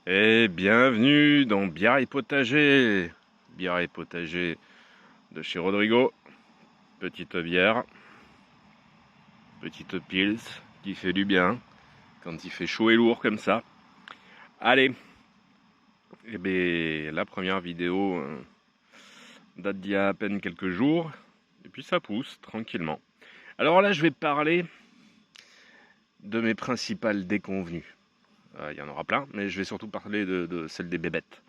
Et bienvenue dans Bière et Potager. Bière et Potager de chez Rodrigo. Petite bière, petite pils qui fait du bien quand il fait chaud et lourd comme ça. Allez, et bien la première vidéo date d'il y a à peine quelques jours. Et puis ça pousse tranquillement. Alors là, je vais parler de mes principales déconvenues. Il y en aura plein, mais je vais surtout parler de celle des bébêtes.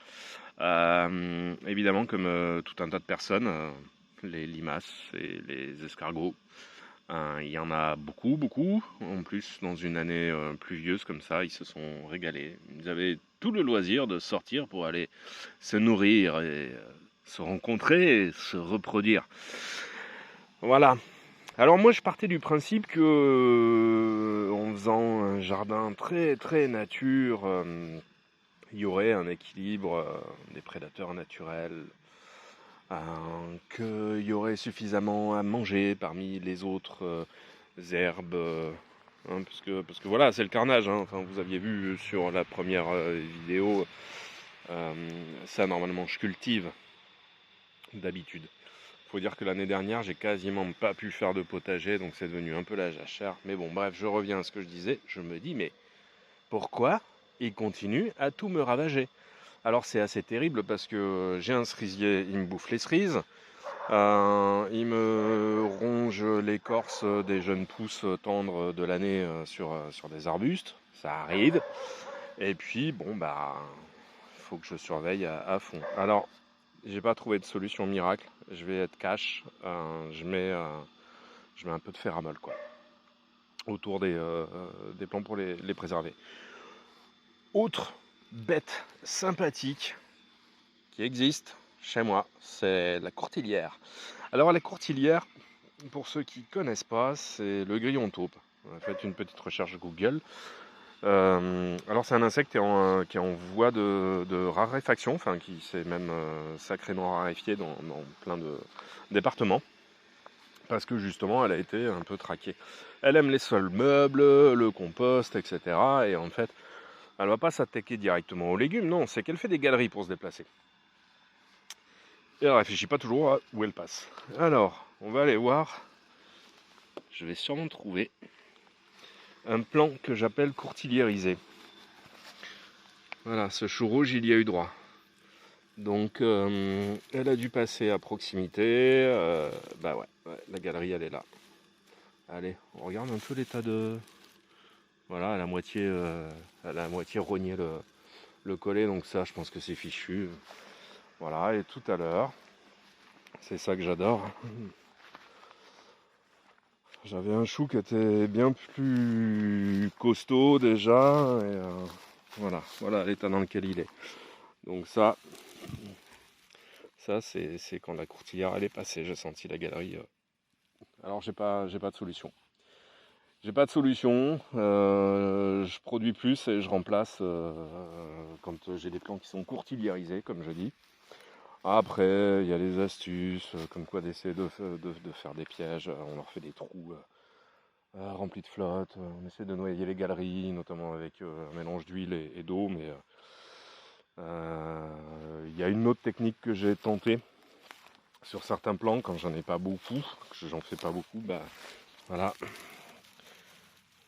Évidemment, comme tout un tas de personnes, les limaces et les escargots, il y en a beaucoup, beaucoup. En plus, dans une année pluvieuse comme ça, ils se sont régalés. Ils avaient tout le loisir de sortir pour aller se nourrir et se rencontrer et se reproduire. Voilà. Alors moi, je partais du principe que, en faisant un jardin très très nature, il y aurait un équilibre des prédateurs naturels, qu'il y aurait suffisamment à manger parmi les autres herbes, parce que voilà, c'est le carnage, hein. Enfin, vous aviez vu sur la première vidéo, euh, ça normalement je cultive d'habitude. Faut dire que l'année dernière, j'ai quasiment pas pu faire de potager, donc c'est devenu un peu la jachère. Mais bon, bref, je reviens à ce que je disais. Je me dis, mais pourquoi il continue à tout me ravager? Alors c'est assez terrible parce que j'ai un cerisier, il me bouffe les cerises. Il me ronge l'écorce des jeunes pousses tendres de l'année sur des arbustes. Ça arrive. Et puis, bon, bah, faut que je surveille à fond. Alors, j'ai pas trouvé de solution miracle. Je vais être cash. Je mets un peu de fer à molle, quoi, autour des plants pour les préserver. Autre bête sympathique qui existe chez moi, c'est la courtilière. Alors, la courtilière, pour ceux qui ne connaissent pas, c'est le grillon taupe. Faites une petite recherche Google. Alors c'est un insecte qui est en voie de raréfaction, enfin qui s'est même sacrément raréfié dans plein de départements, parce que justement elle a été un peu traquée. Elle aime les sols meubles, le compost, etc. Et en fait, elle ne va pas s'attaquer directement aux légumes, non, c'est qu'elle fait des galeries pour se déplacer. Et elle réfléchit pas toujours à où elle passe. Alors, on va aller voir. Je vais sûrement trouver un plan que j'appelle courtiliérisé. Voilà, ce chou rouge, il y a eu droit. Donc, elle a dû passer à proximité. Bah ouais, la galerie, elle est là. Allez, on regarde un peu l'état de... Voilà, elle a à moitié rogné le collet, donc ça, je pense que c'est fichu. Voilà, et tout à l'heure, c'est ça que j'adore. J'avais un chou qui était bien plus costaud déjà, et voilà l'état dans lequel il est. Donc ça c'est quand la courtilière elle est passée, j'ai senti la galerie. Alors j'ai pas de solution. J'ai pas de solution. Je produis plus et je remplace quand j'ai des plants qui sont courtiliérisés, comme je dis. Après, il y a les astuces, comme quoi d'essayer de faire des pièges. On leur fait des trous remplis de flotte. On essaie de noyer les galeries, notamment avec un mélange d'huile et d'eau. Mais il y a une autre technique que j'ai tentée sur certains plants quand j'en ai pas beaucoup, que j'en fais pas beaucoup. Bah voilà,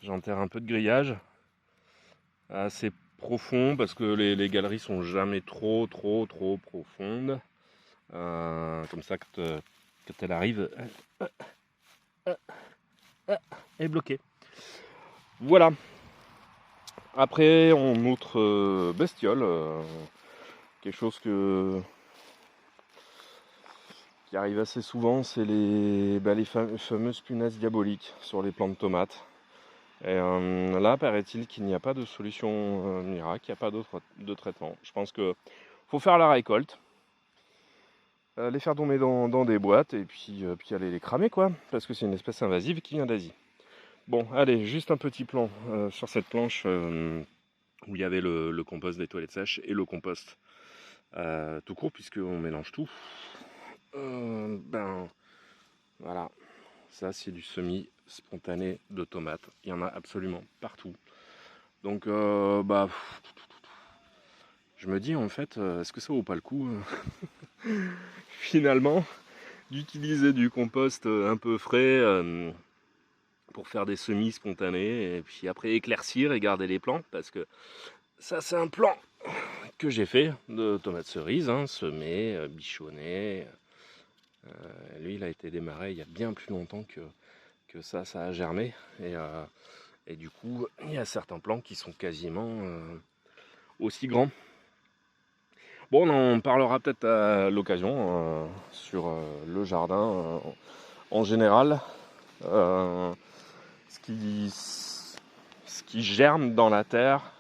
j'enterre un peu de grillage assez profond parce que les galeries sont jamais trop profondes. Comme ça, quand elle arrive, elle est bloquée. Voilà. Après, en autre bestiole, quelque chose qui arrive assez souvent, c'est les fameuses punaises diaboliques sur les plants de tomates. Et là, paraît-il qu'il n'y a pas de solution miracle, il n'y a pas de traitement. Je pense que faut faire la récolte, les faire tomber dans des boîtes et puis aller les cramer, quoi, parce que c'est une espèce invasive qui vient d'Asie. Bon, allez, juste un petit plan sur cette planche où il y avait le compost des toilettes sèches et le compost tout court, puisqu'on mélange tout. Ben voilà, ça c'est du semis spontané de tomates. Il y en a absolument partout. Donc bah je me dis en fait, est-ce que ça vaut pas le coup finalement d'utiliser du compost un peu frais pour faire des semis spontanés et puis après éclaircir et garder les plants, parce que ça c'est un plan que j'ai fait de tomates cerises, hein, semées, bichonnées. Lui il a été démarré il y a bien plus longtemps que ça a germé et du coup il y a certains plants qui sont quasiment aussi grands. Bon, on en parlera peut-être à l'occasion sur le jardin en général. Ce qui germe dans la terre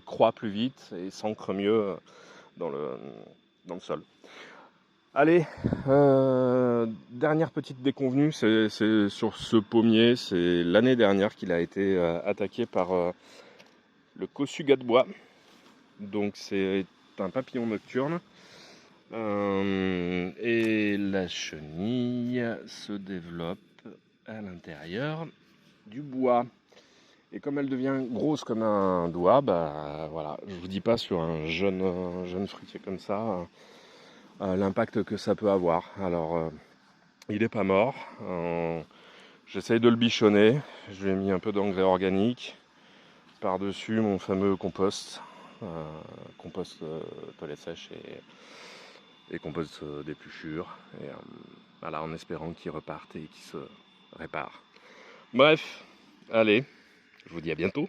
croît plus vite et s'ancre mieux dans le sol. Allez, dernière petite déconvenue, c'est sur ce pommier. C'est l'année dernière qu'il a été attaqué par le cossugat de bois. Donc c'est un papillon nocturne. Et la chenille se développe à l'intérieur du bois. Et comme elle devient grosse comme un doigt, bah voilà, je vous dis pas sur un jeune fruitier comme ça l'impact que ça peut avoir. Alors il n'est pas mort. J'essaye de le bichonner. Je lui ai mis un peu d'engrais organique par-dessus mon fameux compost. Compost toilette sèche et compost d'épluchure. Et voilà, en espérant qu'il reparte et qu'il se répare. Bref, allez, je vous dis à bientôt.